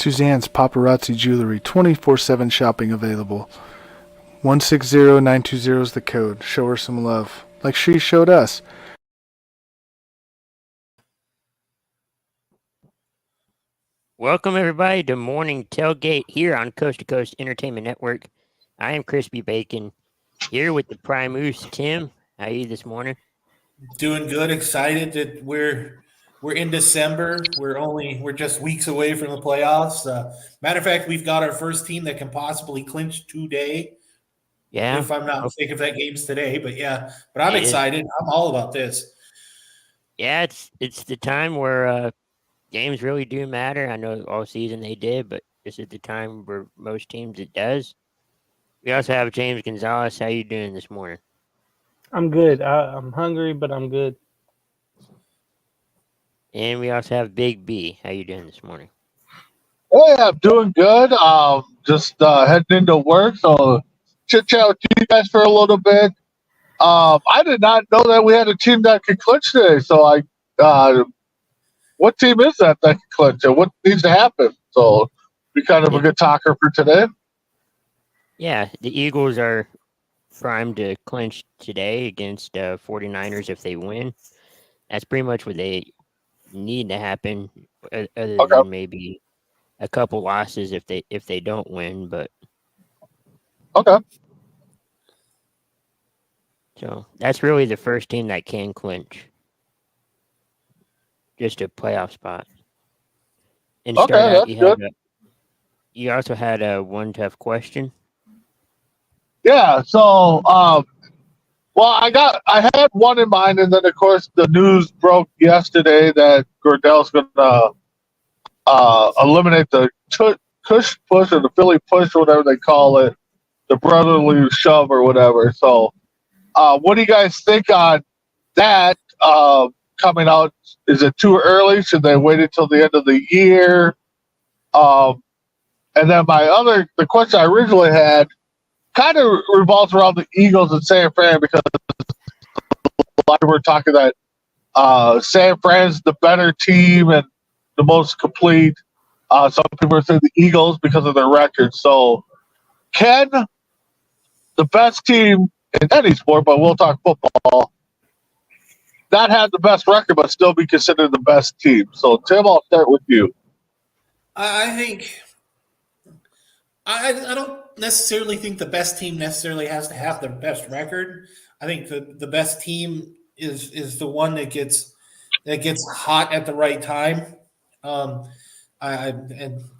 Suzanne's Paparazzi Jewelry, 24/7 shopping available. 160920 is the code. Show her some love, like she showed us. Welcome, everybody, to Morning Tailgate here on Coast to Coast Entertainment Network. I am Crispy Bacon, here with the Prime Moose. Tim, how are you this morning? Doing good. Excited that we're in December. We're just weeks away from the playoffs. Matter of fact, we've got our first team that can possibly clinch today. Yeah. If I'm not mistaken, if that game's today, but I'm excited. I'm all about this. Yeah, it's the time where games really do matter. I know all season they did, but this is the time where most teams it does. We also have James Gonzalez. How you doing this morning? I'm good. I'm hungry, but I'm good. And we also have Big B. How you doing this morning? Hey, I'm doing good. Just heading into work, so chit chat with you guys for a little bit. I did not know that we had a team that could clinch today. So what team is that can clinch, and what needs to happen? So, be kind of a good talker for today. Yeah, the Eagles are primed to clinch today against 49ers if they win. That's pretty much what they need to happen, other than maybe a couple losses if they don't win. But okay, so that's really the first team that can clinch, just a playoff spot. And start out, you also had one tough question. Yeah. So, well, I had one in mind, and then of course the news broke yesterday that Gordell's going to eliminate the Kush push or the Philly push, or whatever they call it, the brotherly shove or whatever. So, what do you guys think on that coming out? Is it too early? Should they wait until the end of the year? And then the question I originally had kind of revolves around the Eagles and San Fran, because a lot of we're talking that San Fran's the better team and the most complete. Some people are saying the Eagles because of their record. So, can the best team in any sport, but we'll talk football, not have the best record but still be considered the best team? So, Tim, I'll start with you. I think I don't necessarily think the best team necessarily has to have the best record. I think the best team is the one that gets hot at the right time. I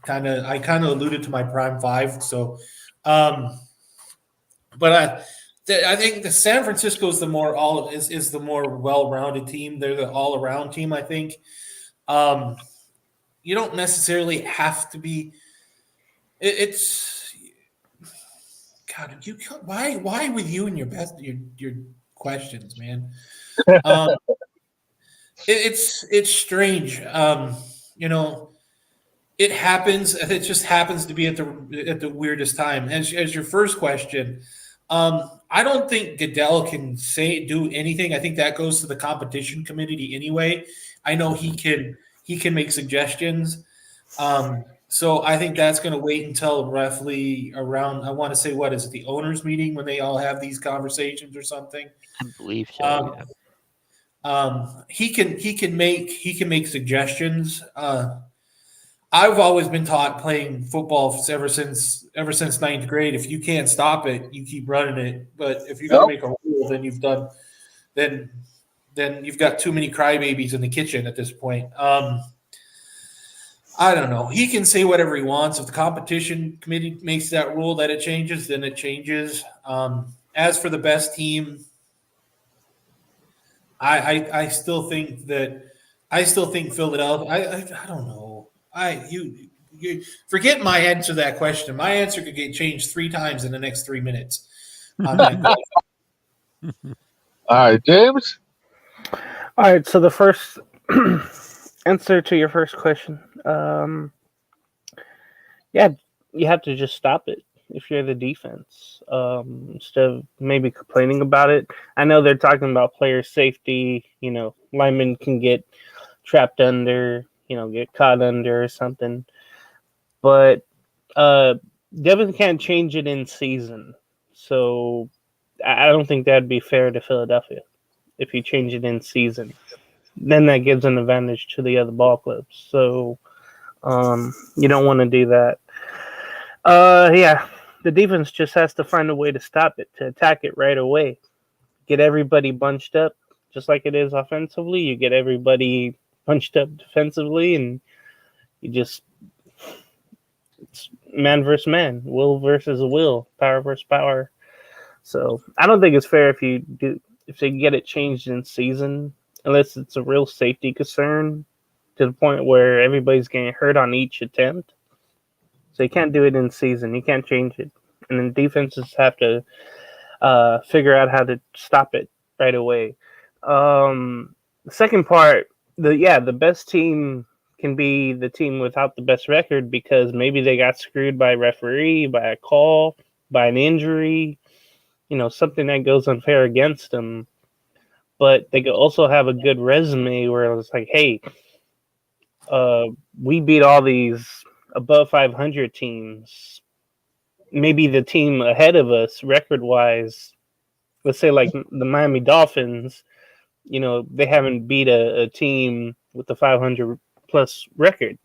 kind of alluded to my prime five. So, but I think the San Francisco is the more is the more well-rounded team. They're the all-around team, I think. You don't necessarily have to be. It's God. Why with you and your questions, man? It's strange. It happens. It just happens to be at the weirdest time. As your first question, I don't think Goodell can do anything. I think that goes to the competition committee anyway. I know he can make suggestions. So I think that's going to wait until roughly around, I want to say, what is it, the owners meeting, when they all have these conversations or something? I believe so. He can make suggestions. I've always been taught playing football ever since ninth grade. If you can't stop it, you keep running it. But if you're going to make a rule, then you've got too many crybabies in the kitchen at this point. I don't know. He can say whatever he wants. If the competition committee makes that rule that it changes, then it changes. As for the best team, I still think Philadelphia. I don't know. You forget my answer to that question. My answer could get changed 3 times in the next 3 minutes. On that All right, James. All right. So the first answer to your first question, yeah, you have to just stop it if you're the defense, instead of maybe complaining about it. I know they're talking about player safety. Linemen can get trapped under, get caught under or something. but Devin can't change it in season. So I don't think that'd be fair to Philadelphia if you change it in season. Then that gives an advantage to the other ball clubs. So you don't want to do that. Yeah, the defense just has to find a way to stop it, to attack it right away. Get everybody bunched up, just like it is offensively. You get everybody bunched up defensively, and you just it's man versus man, will versus will, power versus power. So I don't think it's fair if they get it changed in season, unless it's a real safety concern to the point where everybody's getting hurt on each attempt. So you can't do it in season. You can't change it, and then defenses have to figure out how to stop it right away. The second part, the best team can be the team without the best record because maybe they got screwed by a referee, by a call, by an injury, something that goes unfair against them. But they could also have a good resume where it's like, hey, we beat all these above 500 teams. Maybe the team ahead of us, record-wise, let's say like the Miami Dolphins, they haven't beat a team with the 500-plus record.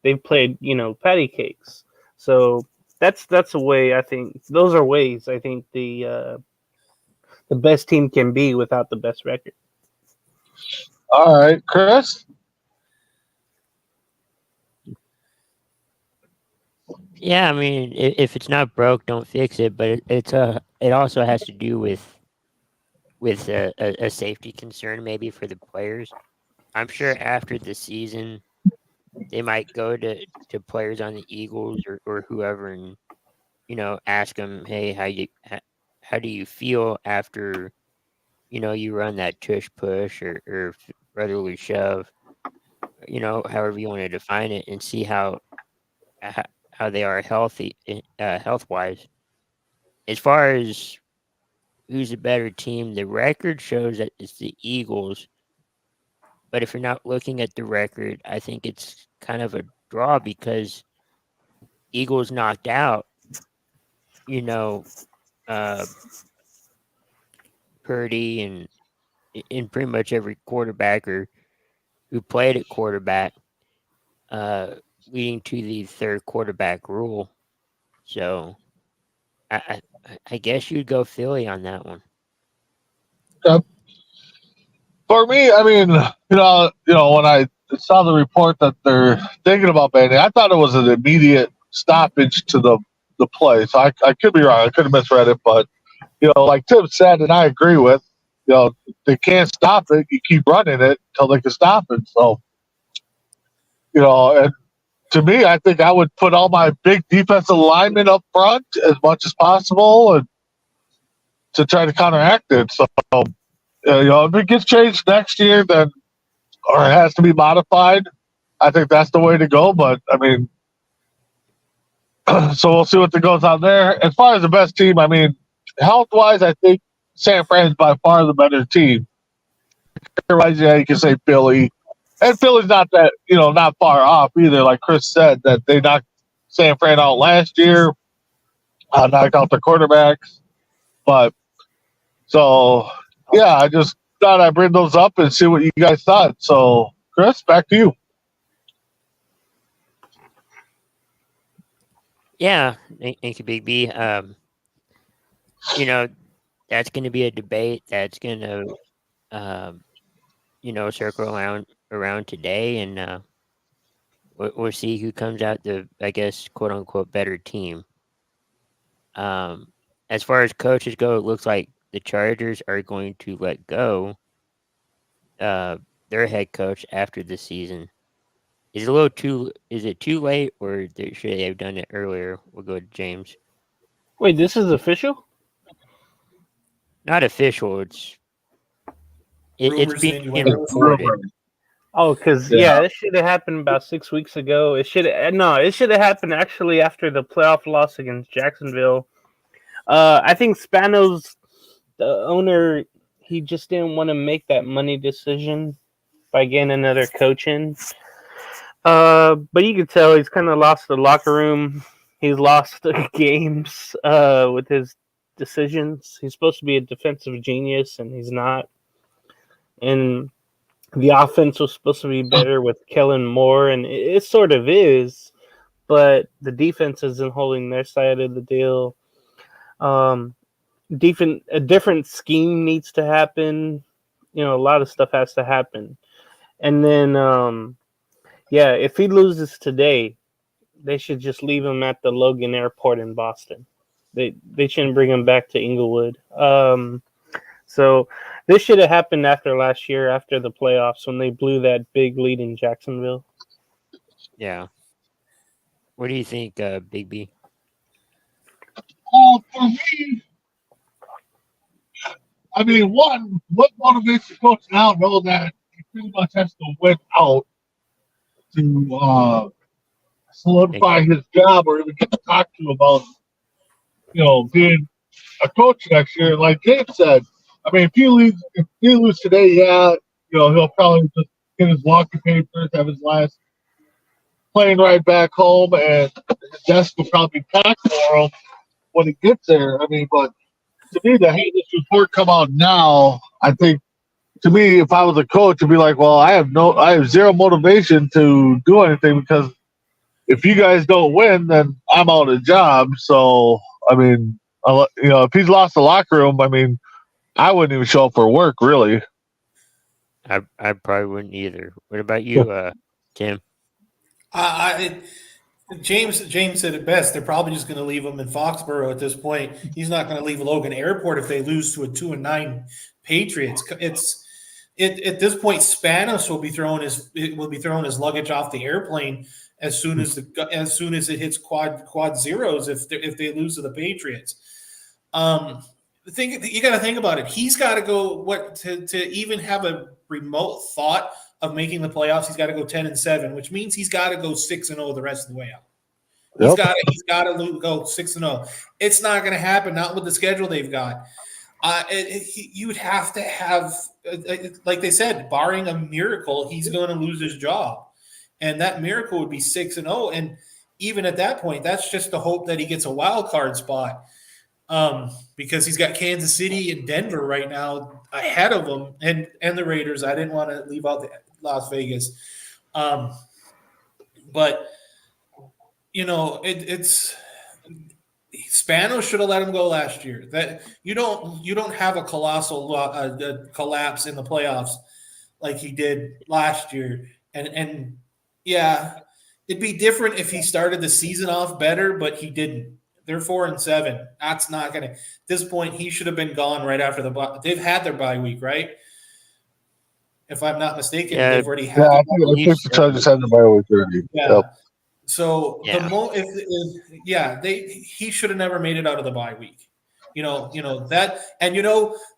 They've played, patty cakes. So that's a way I think. Those are ways I think the best team can be without the best record. All right, Chris. Yeah, I mean, if it's not broke, don't fix it. But it also has to do with a safety concern maybe for the players. I'm sure after the season, they might go to players on the Eagles or whoever and ask them, hey, how do you feel after you run that tush push or brotherly shove, however you want to define it, and see how they are healthy, health wise. As far as who's a better team, the record shows that it's the Eagles. But if you're not looking at the record, I think it's kind of a draw because Eagles knocked out, Purdy and in pretty much every quarterback or who played at quarterback, leading to the third quarterback rule. So I guess you'd go Philly on that one. For me, I mean, when I saw the report that they're thinking about banning, I thought it was an immediate stoppage to the play. So I could be wrong. I could have misread it, but like Tim said, and I agree with, they can't stop it. You keep running it until they can stop it. So, and to me, I think I would put all my big defensive linemen up front as much as possible and to try to counteract it. So, if it gets changed next year, then or it has to be modified, I think that's the way to go. But I mean, so we'll see what goes on there. As far as the best team, I mean, health wise, I think San Fran's by far the better team. Otherwise, yeah, you can say Philly, and Philly's not that not far off either. Like Chris said, that they knocked San Fran out last year, knocked out the quarterbacks, but so yeah, I just thought I'd bring those up and see what you guys thought. So, Chris, back to you. Yeah, thank you, Big B. That's going to be a debate that's going to, circle around today, and we'll see who comes out the, I guess, quote unquote, better team. As far as coaches go, it looks like the Chargers are going to let go their head coach after the season. Is it too late, or should they have done it earlier? We'll go to James. Wait, this is official? Not official. It's Rumors being innuendo. reported. Oh, because it should have happened about 6 weeks ago. It should have happened actually after the playoff loss against Jacksonville. I think Spanos, the owner, he just didn't want to make that money decision by getting another coach in. But you could tell he's kind of lost the locker room. He's lost games with his decisions. He's supposed to be a defensive genius, and he's not. And the offense was supposed to be better with Kellen Moore, and it sort of is, but the defense isn't holding their side of the deal. A different scheme needs to happen. A lot of stuff has to happen. And then, if he loses today, they should just leave him at the Logan Airport in Boston. They shouldn't bring him back to Inglewood. So this should have happened after last year, after the playoffs, when they blew that big lead in Jacksonville. Yeah. What do you think, Big B? For me, I mean, what motivates the coach now? Know that he pretty much has to win out to solidify his job, or even get to talk to about, being a coach next year. Like Gabe said, I mean, if you lose today, he'll probably just get his walking papers, have his last plane ride back home, and his desk will probably be packed for him when he gets there. I mean, but to me, to have this report come out now, I think, to me, if I was a coach, I'd be like, well, I have zero motivation to do anything, because if you guys don't win, then I'm out of a job. So, I mean, if he's lost the locker room, I mean, I wouldn't even show up for work, really. I probably wouldn't either. What about you, Tim? James said it best. They're probably just going to leave him in Foxborough at this point. He's not going to leave Logan Airport if they lose to a 2-9 Patriots. At this point, Spanos will be throwing his luggage off the airplane as soon as it hits quad zeros if they lose to the Patriots. You got to think about it. He's got to go to even have a remote thought of making the playoffs. He's got to go 10-7, which means he's got to go 6-0 the rest of the way out. Yep. He's got to go 6-0. It's not going to happen. Not with the schedule they've got. You would have to have, like they said, barring a miracle, he's going to lose his job, and that miracle would be 6-0. And even at that point, that's just the hope that he gets a wild card spot, because he's got Kansas City and Denver right now ahead of him, and the Raiders. I didn't want to leave out Las Vegas, but it's. Spanos should have let him go last year. That you don't have a colossal collapse in the playoffs like he did last year. And yeah, it'd be different if he started the season off better, but he didn't. They're 4-7. That's not gonna. At this point, he should have been gone right after the bye. They've had their bye week, right? If I'm not mistaken, they've already had. Yeah, I think the Chargers had the bye week already. Yeah. Yep. So he should have never made it out of the bye week. That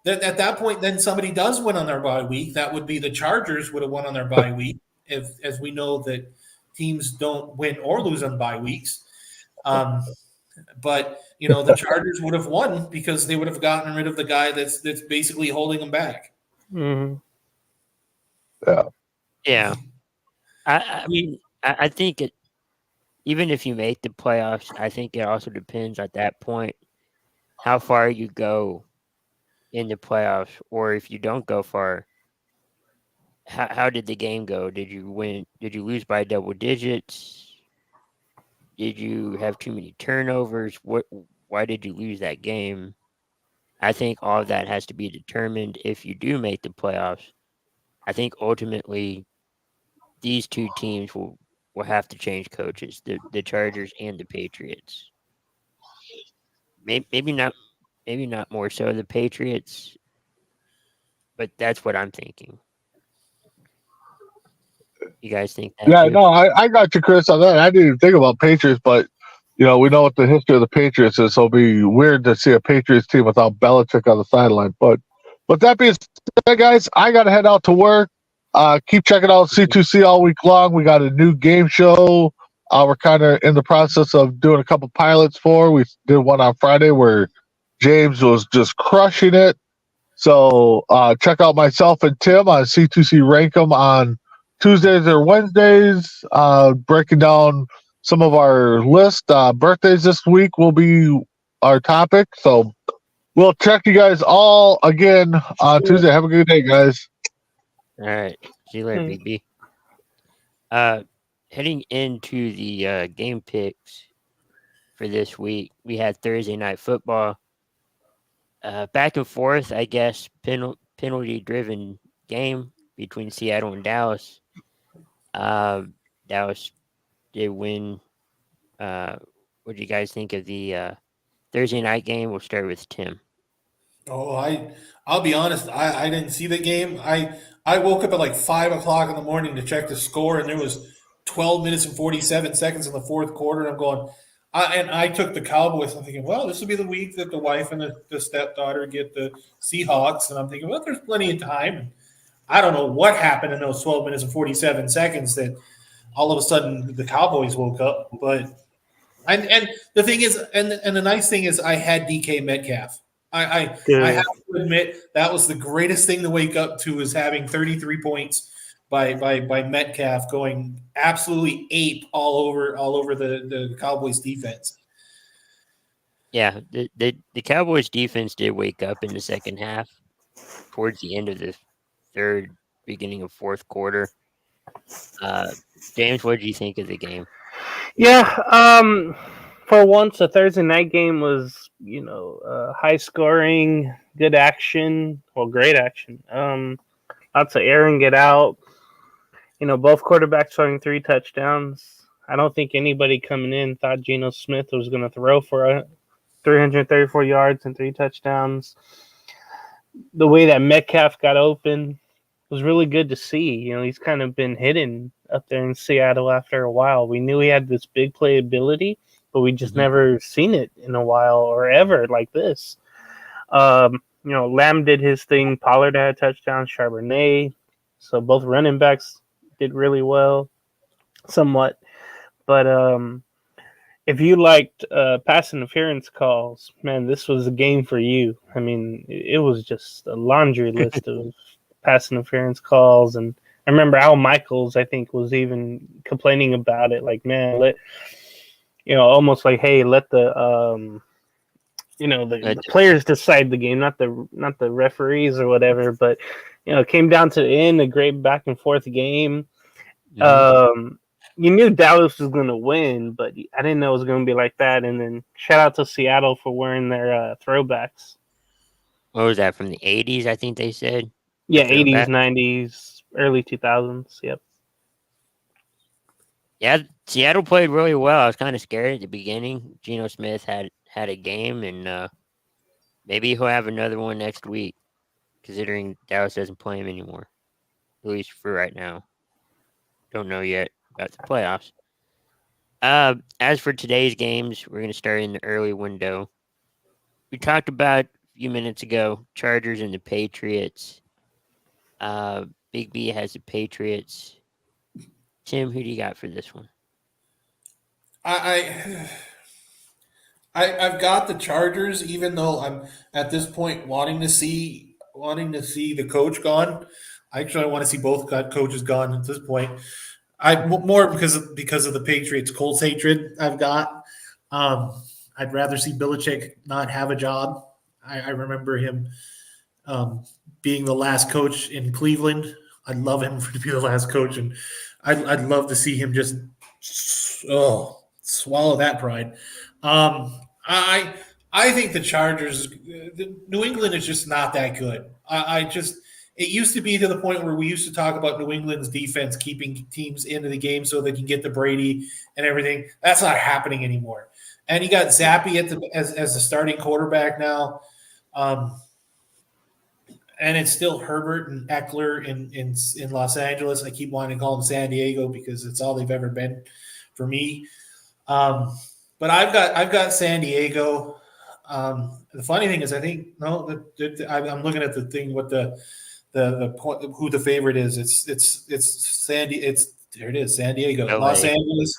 at that point, then somebody does win on their bye week. That would be the Chargers would have won on their bye week, as we know that teams don't win or lose on bye weeks. But the Chargers would have won because they would have gotten rid of the guy that's basically holding them back. Mm-hmm. Yeah. I mean, I think it. Even if you make the playoffs, I think it also depends at that point how far you go in the playoffs, or if you don't go far, how did the game go? Did you win? Did you lose by double digits? Did you have too many turnovers? Why did you lose that game? I think all of that has to be determined if you do make the playoffs. I think ultimately these two teams will have to change coaches, the Chargers and the Patriots. Maybe not more so the Patriots, but that's what I'm thinking. You guys think that? Yeah, too? no, I got you, Chris, on that. I didn't even think about Patriots, but we know what the history of the Patriots is, so it'll be weird to see a Patriots team without Belichick on the sideline. But that being said, guys, I got to head out to work. Keep checking out C2C all week long. We got a new game show. We're kind of in the process of doing a couple pilots for. We did one on Friday where James was just crushing it. So check out myself and Tim on C2C Rankum on Tuesdays or Wednesdays, breaking down some of our list. Birthdays this week will be our topic. So we'll check you guys all again on Tuesday. Have a good day, guys. All right. See you later, Hmm. BB. Heading into the game picks for this week, we had Thursday night football. Back and forth, I guess, penalty-driven game between Seattle and Dallas. Dallas did win. What do you guys think of the Thursday night game? We'll start with Tim. Oh, I'll be honest. I didn't see the game. I woke up at like 5 o'clock in the morning to check the score, and there was 12 minutes and 47 seconds in the fourth quarter. And I'm going, and I took the Cowboys. I'm thinking, well, this will be the week that the wife and the stepdaughter get the Seahawks. And I'm thinking, well, there's plenty of time. I don't know what happened in those 12 minutes and 47 seconds that all of a sudden the Cowboys woke up. But and the thing is, and the nice thing is, I had DK Metcalf. I have to admit that was the greatest thing to wake up to, is having 33 points by Metcalf going absolutely ape all over the Cowboys defense. Yeah, the Cowboys defense did wake up in the second half, towards the end of the third, beginning of fourth quarter. James, what did you think of the game? Yeah, for once, a Thursday night game was, high scoring, good action, well, great action. Lots of air and get out. Both quarterbacks throwing 3 touchdowns. I don't think anybody coming in thought Geno Smith was going to throw for 334 yards and 3 touchdowns. The way that Metcalf got open was really good to see. He's kind of been hidden up there in Seattle after a while. We knew he had this big playability, but we just never seen it in a while or ever like this. Lamb did his thing. Pollard had a touchdown. Charbonnet. So both running backs did really well, somewhat. But if you liked pass interference calls, man, this was a game for you. I mean, it was just a laundry list of pass interference calls. And I remember Al Michaels, I think, was even complaining about it. Like, man, almost like, hey, let the the players decide the game, not the referees or whatever. But it came down to the end, a great back and forth game. You knew Dallas was going to win, but I didn't know it was going to be like that. And then shout out to Seattle for wearing their throwbacks. What was that, from the 80s, I think they said? Yeah, 80s, 90s, early 2000s. Yep. Yeah, Seattle played really well. I was kind of scared at the beginning. Geno Smith had a game, and maybe he'll have another one next week, considering Dallas doesn't play him anymore, at least for right now. Don't know yet about the playoffs. As for today's games, we're going to start in the early window. We talked about a few minutes ago, Chargers and the Patriots. Big B has the Patriots. Tim, who do you got for this one? I've got the Chargers, even though I'm at this point wanting to see the coach gone. Actually, I want to see both coaches gone at this point. I more because of the Patriots Colts hatred I've got. I'd rather see Belichick not have a job. I remember him being the last coach in Cleveland. I'd love him to be the last coach, and I'd love to see him just swallow that pride. I think the Chargers, New England is just not that good. It used to be to the point where we used to talk about New England's defense keeping teams into the game so they can get the Brady and everything. That's not happening anymore. And you got Zappy as the starting quarterback now. And it's still Herbert and Eckler in Los Angeles. I keep wanting to call them San Diego because it's all they've ever been for me. But I've got San Diego. The funny thing is, I think I'm looking at the thing with the who the favorite is. It's San Diego, LA. Los Angeles.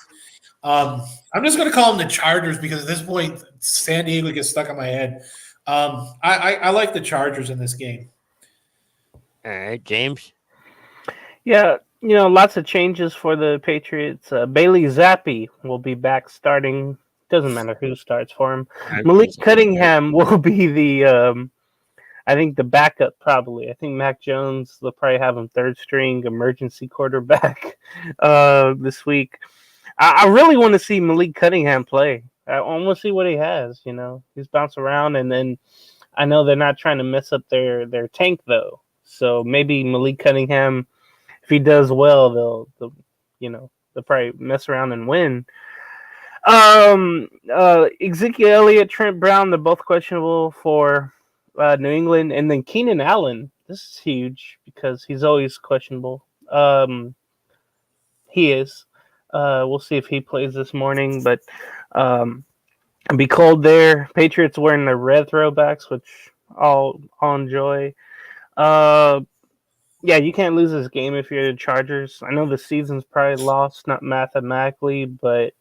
I'm just going to call them the Chargers because at this point, San Diego gets stuck in my head. I like the Chargers in this game. All right, James. Yeah, Lots of changes for the Patriots. Bailey Zappi will be back starting. Doesn't matter who starts for him. I was Malik gonna say, Cunningham will be I think the backup probably. I think Mac Jones, they'll probably have him third string emergency quarterback this week. I really want to see Malik Cunningham play. I want to see what he has. He's bounced around, and then I know they're not trying to mess up their tank though. So maybe Malik Cunningham, if he does well, they'll probably mess around and win. Ezekiel Elliott, Trent Brown, they're both questionable for New England, and then Keenan Allen. This is huge because he's always questionable. He is. We'll see if he plays this morning, but it'll be cold there. Patriots wearing their red throwbacks, which I'll enjoy. Yeah, you can't lose this game if you're the Chargers. I know the season's probably lost, not mathematically, but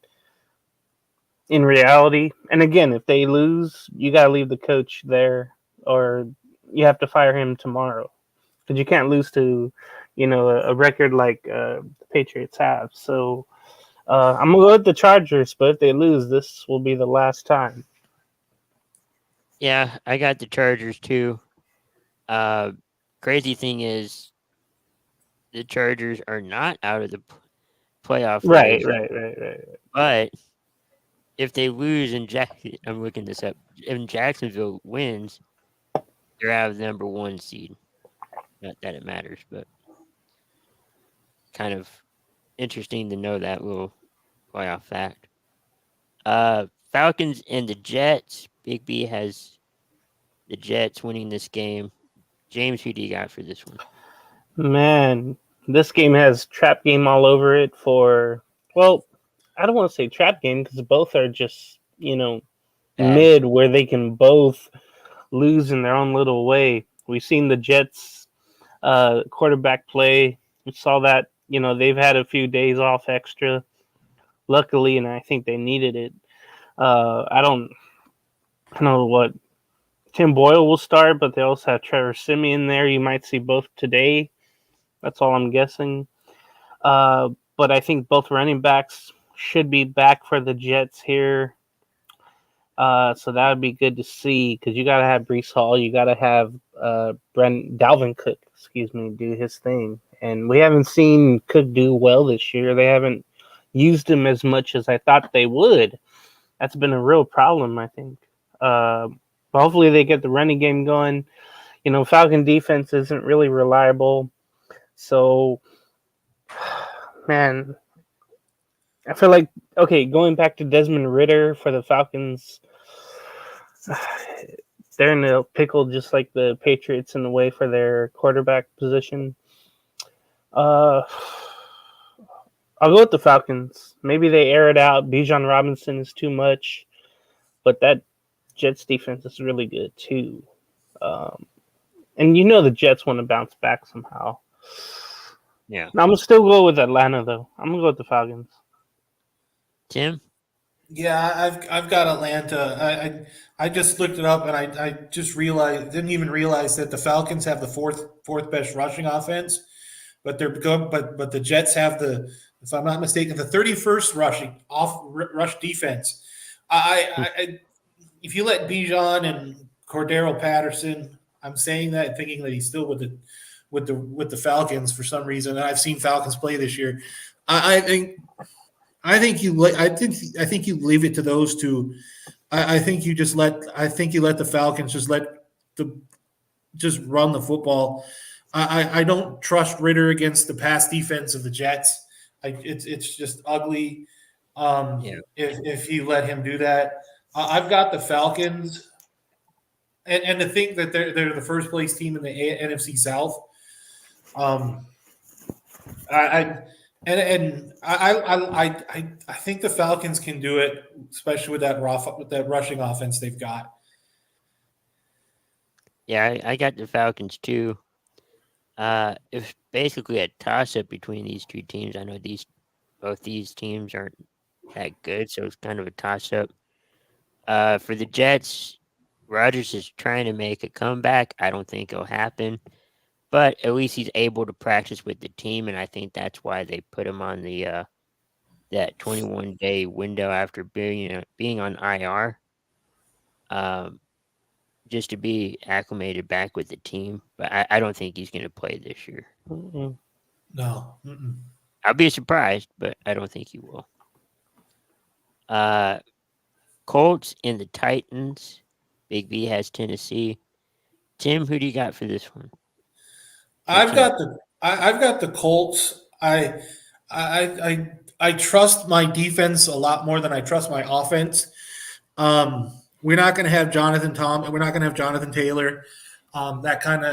in reality. And again, if they lose, you got to leave the coach there, or you have to fire him tomorrow because you can't lose to, a record like the Patriots have. So I'm gonna go with the Chargers, but if they lose, this will be the last time. yeah, I got the Chargers too. Crazy thing is, the Chargers are not out of the playoff Right, race, right. but if they lose and I'm looking this up. If Jacksonville wins, they're out of the number 1 seed. Not that it matters, but kind of interesting to know that little playoff fact. Falcons and the Jets. Big B has the Jets winning this game. James, who do you got for this one? Man, this game has trap game all over it well, I don't want to say trap game because both are just, Bad. mid where they can both lose in their own little way. We've seen the Jets quarterback play. We saw that, they've had a few days off extra, luckily, and I think they needed it. I don't know what Tim Boyle will start, but they also have Trevor Siemian there. You might see both today. That's all I'm guessing. But I think both running backs should be back for the Jets here. So that would be good to see because you got to have Brees Hall. You got to have Dalvin Cook, do his thing. And we haven't seen Cook do well this year. They haven't used him as much as I thought they would. That's been a real problem, I think. But hopefully they get the running game going. Falcon defense isn't really reliable. So, man, I feel like, going back to Desmond Ridder for the Falcons, they're in a pickle just like the Patriots in the way for their quarterback position. I'll go with the Falcons. Maybe they air it out. Bijan Robinson is too much, but that Jets defense is really good too. And the Jets want to bounce back somehow. Yeah. I'm going to still go with Atlanta, though. I'm going to go with the Falcons. Tim? Yeah, I've got Atlanta. I just looked it up and I just didn't even realize that the Falcons have the fourth best rushing offense, but but the Jets have if I'm not mistaken, the 31st rush defense. If you let Bijan and Cordero Patterson, I'm saying that thinking that he's still with the Falcons for some reason, and I've seen Falcons play this year. I think you leave it to those two. I think you let the Falcons just run the football. I don't trust Ridder against the pass defense of the Jets. It's just ugly. If you let him do that, I've got the Falcons, and to think that they're the first place team in the NFC South. I think the Falcons can do it, especially with that rushing offense they've got. Yeah, I got the Falcons too. It's basically a toss-up between these two teams. I know both these teams aren't that good, so it's kind of a toss-up. For the Jets, Rodgers is trying to make a comeback. I don't think it'll happen. but at least he's able to practice with the team, and I think that's why they put him on the that 21-day window after being on IR, just to be acclimated back with the team. But I don't think he's going to play this year. Mm-mm. No. Mm-mm. I'll be surprised, but I don't think he will. Colts and the Titans. Big B has Tennessee. Tim, who do you got for this one? I've got the Colts. I trust my defense a lot more than I trust my offense. We're not going to have We're not going to have Jonathan Taylor. That kind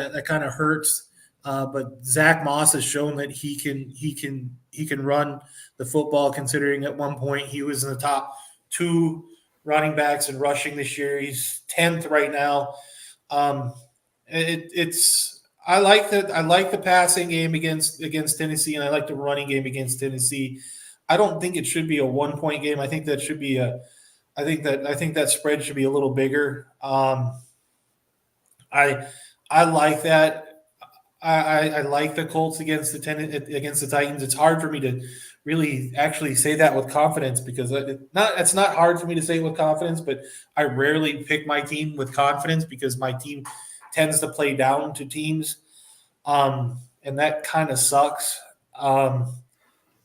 of hurts. But Zach Moss has shown that he can run the football. Considering at one point he was in the top 2 running backs in rushing this year, he's 10th right now. It's I like the passing game against Tennessee, and I like the running game against Tennessee. I don't think it should be a 1-point game. I think that should be I think that spread should be a little bigger. I like that. I like the Colts against the Titans. It's hard for me to really actually say that with confidence because it's not hard for me to say it with confidence, but I rarely pick my team with confidence because my team tends to play down to teams, and that kind of sucks.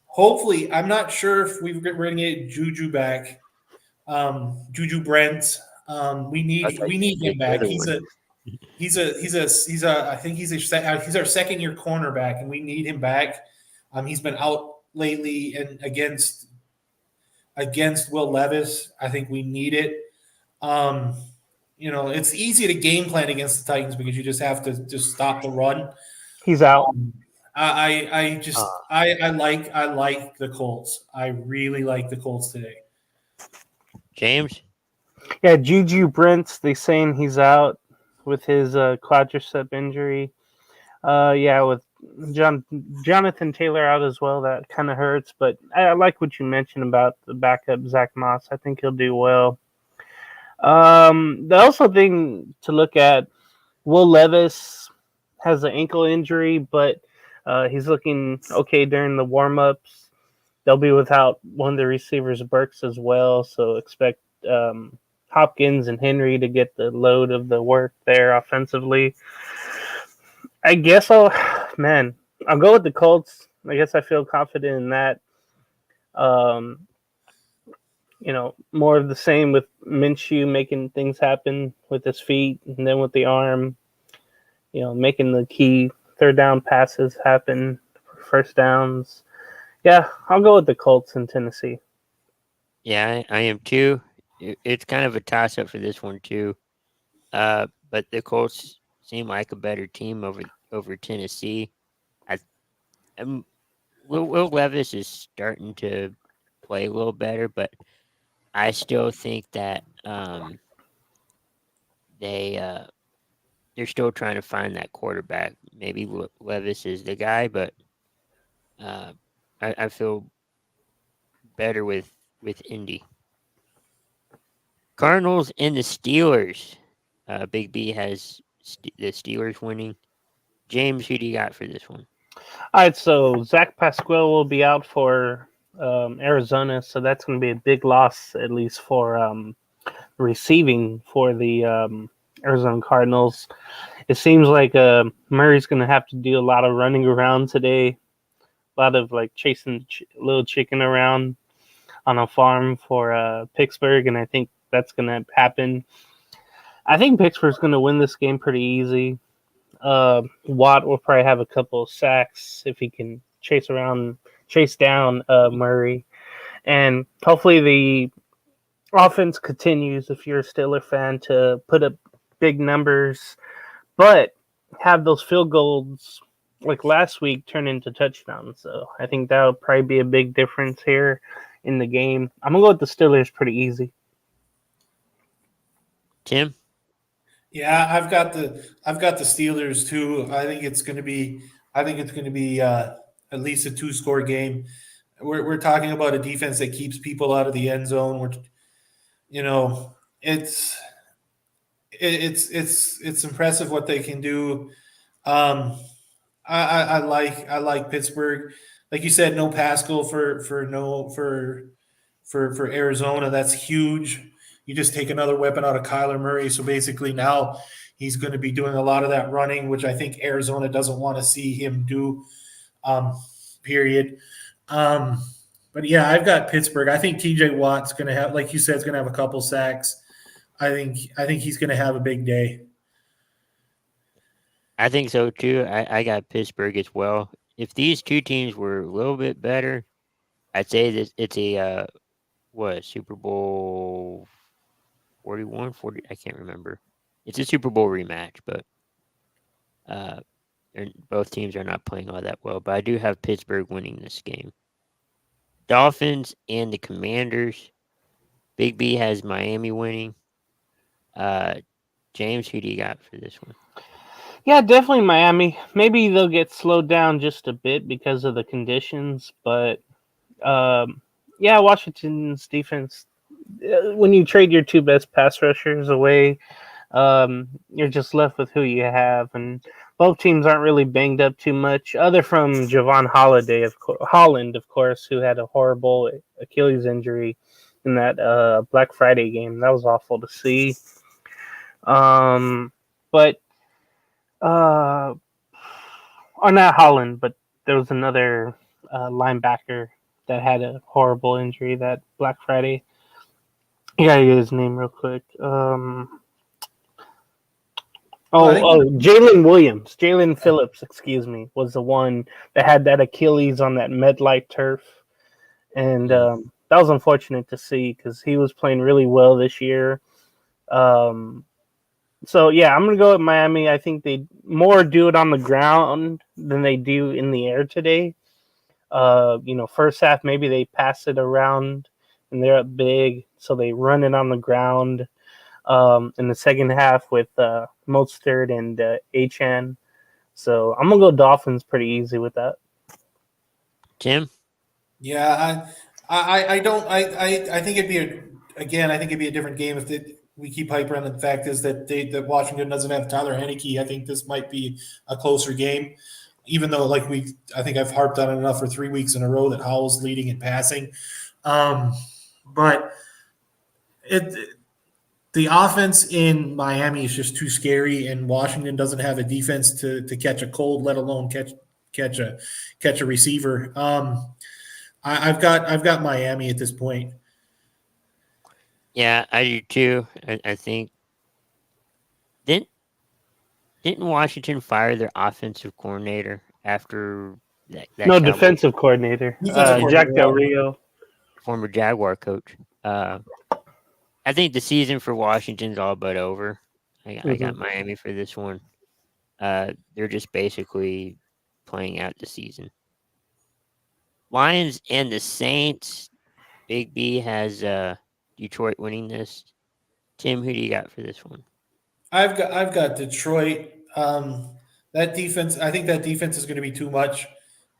Hopefully, I'm not sure if we're going to get Juju back. Juju Brent. We need him back. I think he's our second year cornerback, and we need him back. He's been out lately and against Will Levis. I think we need it. It's easy to game plan against the Titans because you just have to just stop the run. He's out. I like the Colts. I really like the Colts today. James? Yeah, Juju Brents, they saying he's out with his quadricep injury. With Jonathan Taylor out as well, that kind of hurts. But I like what you mentioned about the backup Zach Moss. I think he'll do well. The also thing to look at, Will Levis has an ankle injury, but he's looking okay during the warm-ups. They'll be without one of the receivers, Burks, as well, so expect Hopkins and Henry to get the load of the work there offensively. I guess I'll go with the Colts. I guess I feel confident in that. More of the same with Minshew making things happen with his feet and then with the arm, making the key third down passes happen, first downs. Yeah, I'll go with the Colts in Tennessee. Yeah, I am too. It's kind of a toss-up for this one too. But the Colts seem like a better team over Tennessee. Will Levis is starting to play a little better, but I still think that they're still trying to find that quarterback. Maybe Levis is the guy, but I feel better with Indy. Cardinals and the Steelers. Big B has the Steelers winning. James, who do you got for this one? All right, so Zach Pasquale will be out for Arizona, so that's going to be a big loss, at least for receiving for the Arizona Cardinals. It seems like Murray's going to have to do a lot of running around today, a lot of chasing little chicken around on a farm for Pittsburgh, and I think that's going to happen. I think Pittsburgh's going to win this game pretty easy. Watt will probably have a couple of sacks if he can chase down Murray. And hopefully the offense continues, if you're a Steeler fan, to put up big numbers, but have those field goals like last week turn into touchdowns. So I think that'll probably be a big difference here in the game. I'm going to go with the Steelers pretty easy. Tim? Yeah, I've got the Steelers too. I think it's going to be at least a 2-score game. We're talking about a defense that keeps people out of the end zone. It's impressive what they can do. I like Pittsburgh. Like you said, no Pascal for Arizona. That's huge. You just take another weapon out of Kyler Murray. So basically now he's going to be doing a lot of that running, which I think Arizona doesn't want to see him do. Um, period. Um, but yeah, I've got Pittsburgh. I think TJ Watt's going to have, like you said, is going to have a couple sacks. I think he's going to have a big day. I think so too. I got Pittsburgh as well. If these two teams were a little bit better, I'd say that it's a Super Bowl 41, 40. I can't remember. It's a Super Bowl rematch, but uh, both teams are not playing all that well. But I do have Pittsburgh winning this game. Dolphins and the Commanders. Big B has Miami winning. James, who do you got for this one? Yeah, definitely Miami. Maybe they'll get slowed down just a bit because of the conditions, but yeah, Washington's defense. When you trade your two best pass rushers away, you're just left with who you have, and both teams aren't really banged up too much, other from Javon Holland, of course, who had a horrible Achilles injury in that Black Friday game. That was awful to see. But or not Holland, but there was another linebacker that had a horrible injury that Black Friday. You gotta get his name real quick. Jalen Phillips, excuse me, was the one that had that Achilles on that MetLife turf, and that was unfortunate to see because he was playing really well this year. So yeah, I'm gonna go with Miami. I think they more do it on the ground than they do in the air today. First half maybe they pass it around and they're up big, so they run it on the ground. In the second half with Mostert and Achan. So I'm gonna go Dolphins pretty easy with that. Tim? Yeah, I don't. I think it'd be I think it'd be a different game if we keep hyper on the fact is that Washington doesn't have Tyler Heineke. I think this might be a closer game, even though I think I've harped on it enough for 3 weeks in a row that Howell's leading in passing. But the offense in Miami is just too scary, and Washington doesn't have a defense to catch a cold, let alone catch a receiver. I've got Miami at this point. Yeah, I do too. I think didn't Washington fire their offensive coordinator after that No, Cowboys defensive coordinator, Defensive Jack coordinator, Del yeah. Rio. former Jaguar coach? I think the season for Washington's all but over. I got Miami for this one. They're just basically playing out the season. Lions and the Saints. Big B has Detroit winning this. Tim, who do you got for this one? I've got Detroit. That defense, I think that defense is going to be too much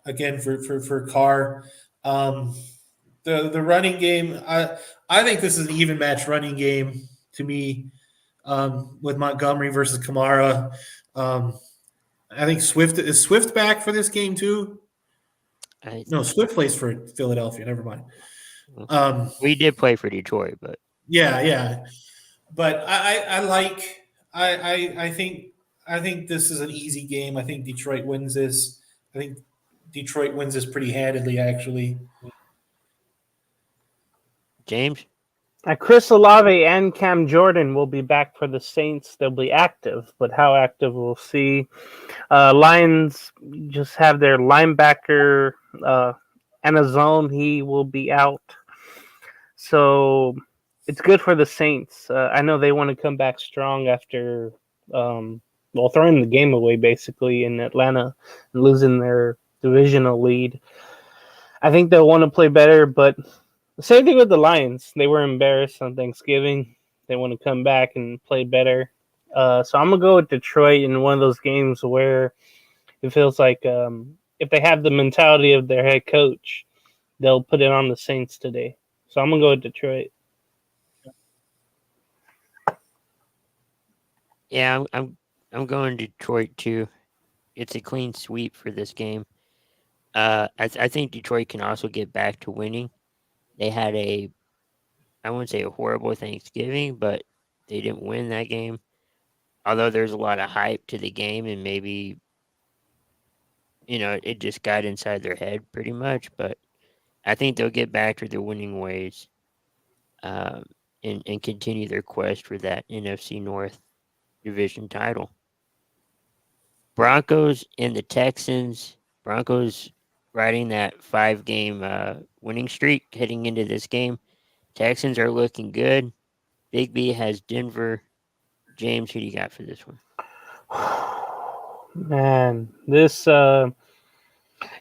again for Carr. Um, the running game, I think this is an even match running game to me with Montgomery versus Kamara. I think Swift back for this game too. No, Swift plays for Philadelphia. Never mind. We did play for Detroit, but Yeah. But I think this is an easy game. I think Detroit wins this. I think Detroit wins this pretty handedly, actually. James? Chris Olave and Cam Jordan will be back for the Saints. They'll be active, but how active we'll see. Lions just have their linebacker and a zone. He will be out. So it's good for the Saints. I know they want to come back strong after, throwing the game away basically in Atlanta and losing their divisional lead. I think they'll want to play better, but the same thing with the Lions. They were embarrassed on Thanksgiving. They want to come back and play better. So I'm going to go with Detroit in one of those games where it feels like if they have the mentality of their head coach, they'll put it on the Saints today. So I'm going to go with Detroit. Yeah, I'm going Detroit too. it's a clean sweep for this game. I think Detroit can also get back to winning. They had I wouldn't say a horrible Thanksgiving, but they didn't win that game. Although there's a lot of hype to the game, and maybe it just got inside their head pretty much. But I think they'll get back to their winning ways, um, and continue their quest for that NFC North division title. Broncos and the Texans. Broncos riding that 5-game winning streak heading into this game. Texans are looking good. Big B has Denver. James, who do you got for this one? Man, this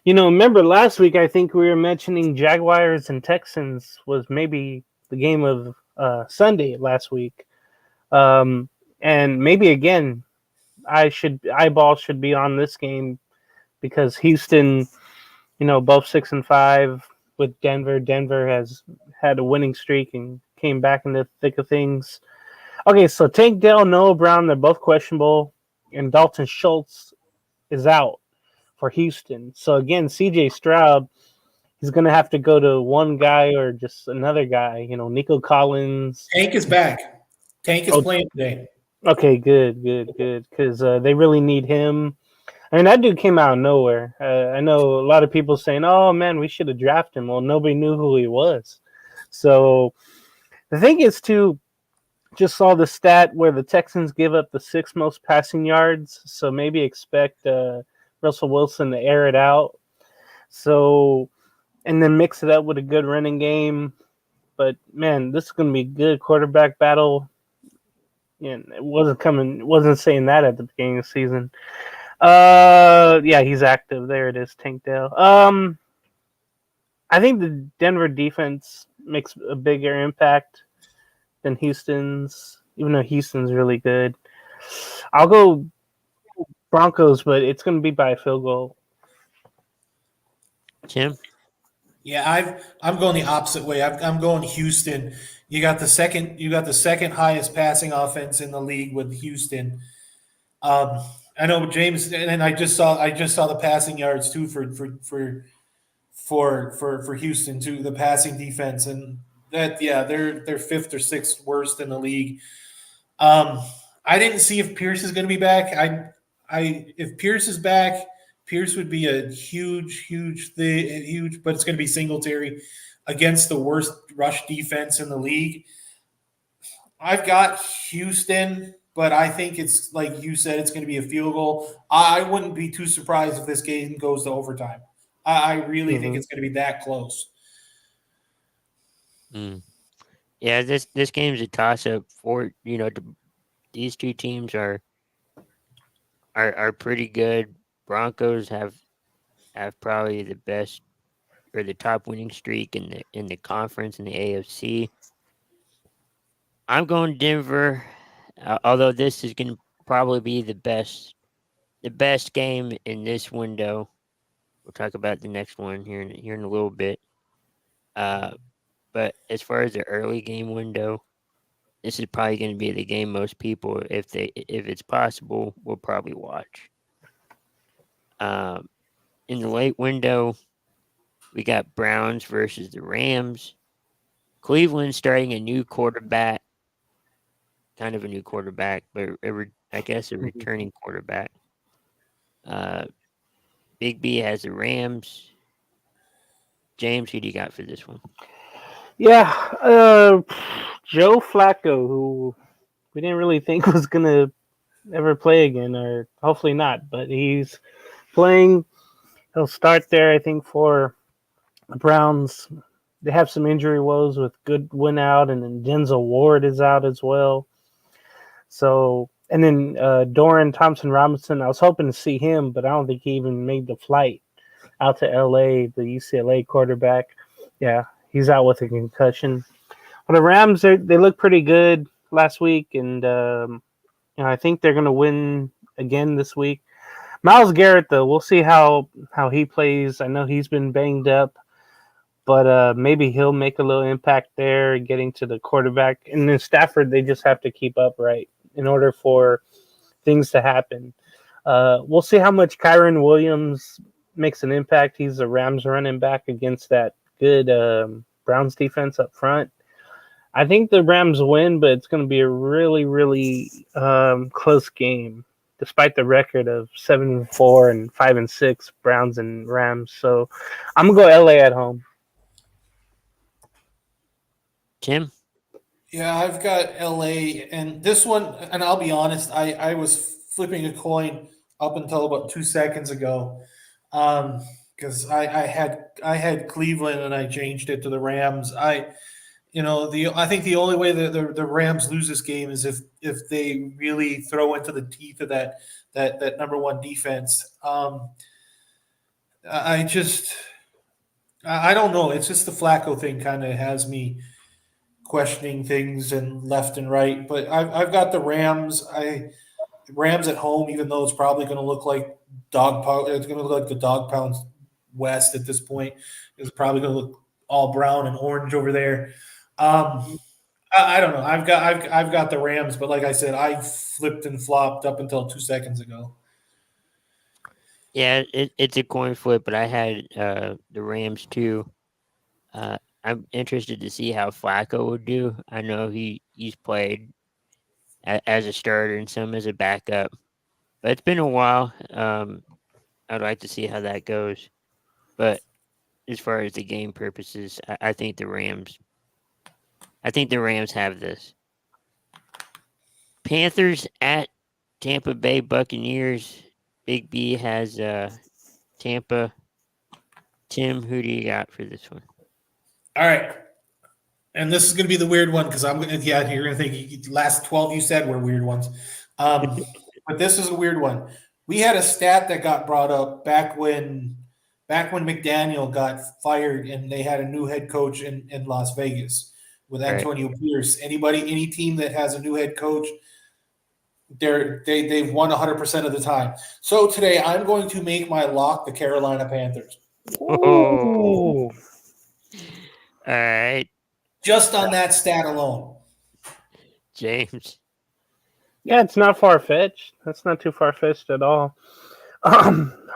remember last week I think we were mentioning Jaguars and Texans was maybe the game of Sunday last week. And maybe again eyeballs should be on this game because Houston, both 6-5 with Denver. Denver has had a winning streak and came back in the thick of things. Okay, so Tank Dell, Noah Brown, they're both questionable, and Dalton Schultz is out for Houston. So again, CJ Stroud, he's going to have to go to one guy or just another guy. Nico Collins. Tank is back. Tank is playing today. Okay, good, because they really need him. I mean, that dude came out of nowhere. I know a lot of people saying, "Oh man, we should have drafted him." Well, nobody knew who he was. So the thing is, too, just saw the stat where the Texans give up the 6th most passing yards. So maybe expect Russell Wilson to air it out. So, and then mix it up with a good running game. But man, this is going to be a good quarterback battle. And it wasn't saying that at the beginning of the season. Yeah, he's active. There it is, Tank Dell. I think the Denver defense makes a bigger impact than Houston's, even though Houston's really good. I'll go Broncos, but it's going to be by a field goal. Tim? Yeah, I'm going the opposite way. I'm going Houston. You got the second highest passing offense in the league with Houston. I know James, and I just saw the passing yards too for Houston too, the passing defense, and that they're 5th or 6th worst in the league. I didn't see if Pierce is going to be back. If Pierce is back, Pierce would be a huge, but it's going to be Singletary against the worst rush defense in the league. I've got Houston, but I think it's like you said, it's going to be a field goal. I wouldn't be too surprised if this game goes to overtime. I really think it's going to be that close. Yeah, this game's a toss-up for these two teams are pretty good. Broncos have probably the best or the top winning streak in the conference in the AFC. I'm going Denver, although this is going to probably be the best game in this window. We'll talk about the next one here in a little bit. But as far as the early game window, this is probably going to be the game most people, if it's possible, will probably watch. In the late window, we got Browns versus the Rams. Cleveland starting a new quarterback, kind of a new quarterback, but I guess a returning quarterback. Big B has the Rams. James, who do you got for this one? Yeah, Joe Flacco, who we didn't really think was going to ever play again, or hopefully not, but he's playing. He'll start there, I think, for the Browns. They have some injury woes with Goodwin out, and then Denzel Ward is out as well. So, and then Doran Thompson-Robinson, I was hoping to see him, but I don't think he even made the flight out to L.A., the UCLA quarterback. Yeah, he's out with a concussion. But the Rams, they look pretty good last week, and I think they're going to win again this week. Myles Garrett, though, we'll see how he plays. I know he's been banged up, but maybe he'll make a little impact there, getting to the quarterback. And then Stafford, they just have to keep upright in order for things to happen. We'll see how much Kyron Williams makes an impact. He's a Rams running back against that good Browns defense up front. I think the Rams win, but it's going to be a really, really close game, despite the record of 7-4 and 5-6 Browns and Rams. So I'm gonna go LA at home. Tim? Yeah, I've got LA, and this one, and I'll be honest, I was flipping a coin up until about 2 seconds ago, because I had Cleveland and I changed it to the Rams. I think the only way that the Rams lose this game is if they really throw into the teeth of that number one defense. I just I don't know. It's just the Flacco thing kind of has me questioning things and left and right. But I've got the Rams. Rams at home, even though it's probably going to look like dog pound. It's going to look like the dog pound West at this point. It's probably going to look all brown and orange over there. I don't know. I've got the Rams, but like I said, I flipped and flopped up until 2 seconds ago. Yeah, it's a coin flip, but I had the Rams too. I'm interested to see how Flacco would do. I know he's played as a starter and some as a backup, but it's been a while. I'd like to see how that goes. But as far as the game purposes, I think the Rams. I think the Rams have this. Panthers at Tampa Bay Buccaneers. Big B has Tampa. Tim, who do you got for this one? All right. And this is going to be the weird one because I'm going to, yeah, you're going to think last 12 you said were weird ones. But this is a weird one. We had a stat that got brought up back when McDaniel got fired and they had a new head coach in Las Vegas with Right. Antonio Pierce. Any team that has a new head coach, they've won 100% of the time. So today I'm going to make my lock the Carolina Panthers. Oh. All right, Just on that stat alone. James. Yeah, it's not far fetched. That's not too far fetched at all.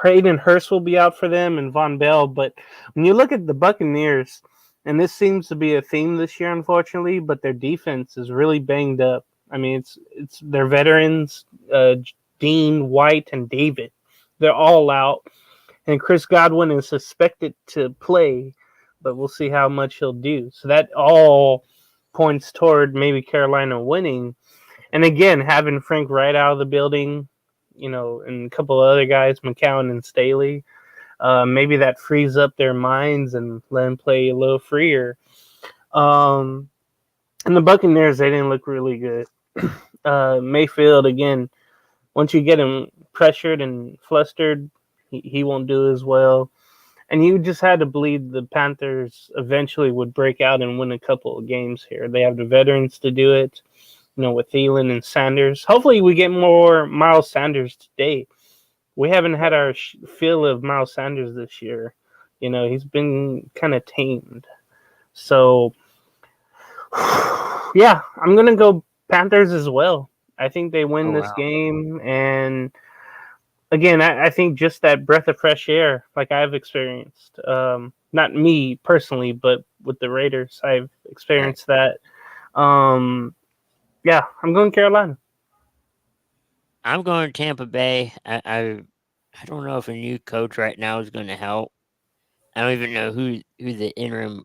Hayden Hurst will be out for them and Von Bell. But when you look at the Buccaneers, and this seems to be a theme this year, unfortunately, but their defense is really banged up. I mean, it's their veterans, Dean, White, and David. They're all out, and Chris Godwin is suspected to play, but we'll see how much he'll do. So that all points toward maybe Carolina winning. And again, having Frank Wright out of the building, and a couple of other guys, McCown and Staley, maybe that frees up their minds and let them play a little freer. And the Buccaneers, they didn't look really good. Mayfield, again, once you get him pressured and flustered, he won't do as well. And you just had to believe the Panthers eventually would break out and win a couple of games here. They have the veterans to do it, with Thielen and Sanders. Hopefully we get more Miles Sanders today. We haven't had our fill of Miles Sanders this year. He's been kind of tamed. So, yeah, I'm going to go Panthers as well. I think they win this game. And, again, I think just that breath of fresh air like I've experienced. Not me personally, but with the Raiders, I've experienced that. Yeah, I'm going Carolina. I'm going Tampa Bay. I don't know if a new coach right now is going to help. I don't even know who the interim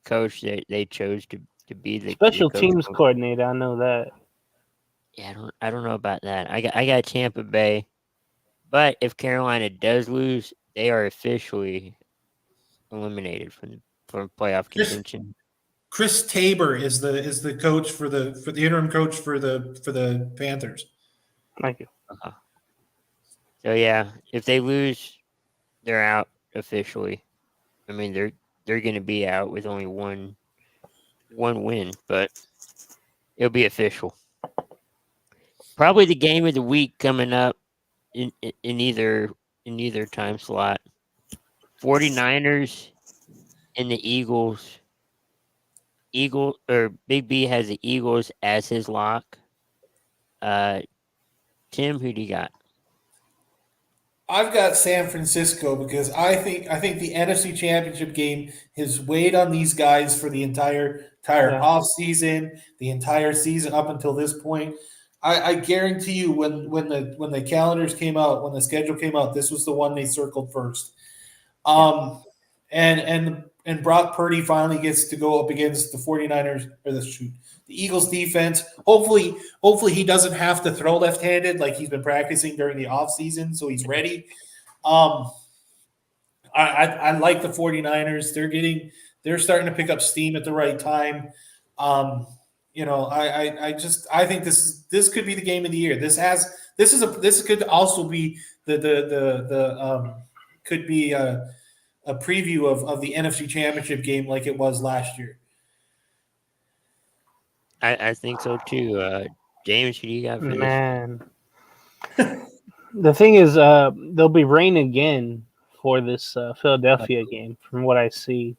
coach that they chose to be the Special coach teams of. coordinator. I know that. Yeah, I don't know about that. I got Tampa Bay, but if Carolina does lose, they are officially eliminated from playoff contention. Chris Tabor is the coach for the interim coach for the Panthers. Thank you. So yeah, if they lose, they're out officially. I mean, they're going to be out with only one win, but it'll be official. Probably the game of the week coming up in either time slot. 49ers and the Eagles. Big B has the Eagles as his lock. Tim, who do you got? I've got San Francisco because I think the NFC Championship game has weighed on these guys for the entire Yeah. off season, the entire season up until this point. I guarantee you when the calendars came out, when the schedule came out, this was the one they circled first. And Brock Purdy finally gets to go up against the 49ers or the Eagles defense. Hopefully he doesn't have to throw left-handed like he's been practicing during the offseason, so he's ready. I like the 49ers. They're starting to pick up steam at the right time. I think this could be the game of the year. This could also be could be a preview of the NFC Championship game like it was last year. I think so too. James, who do you got for this? Man. The thing is, there'll be rain again for this Philadelphia game, from what I see.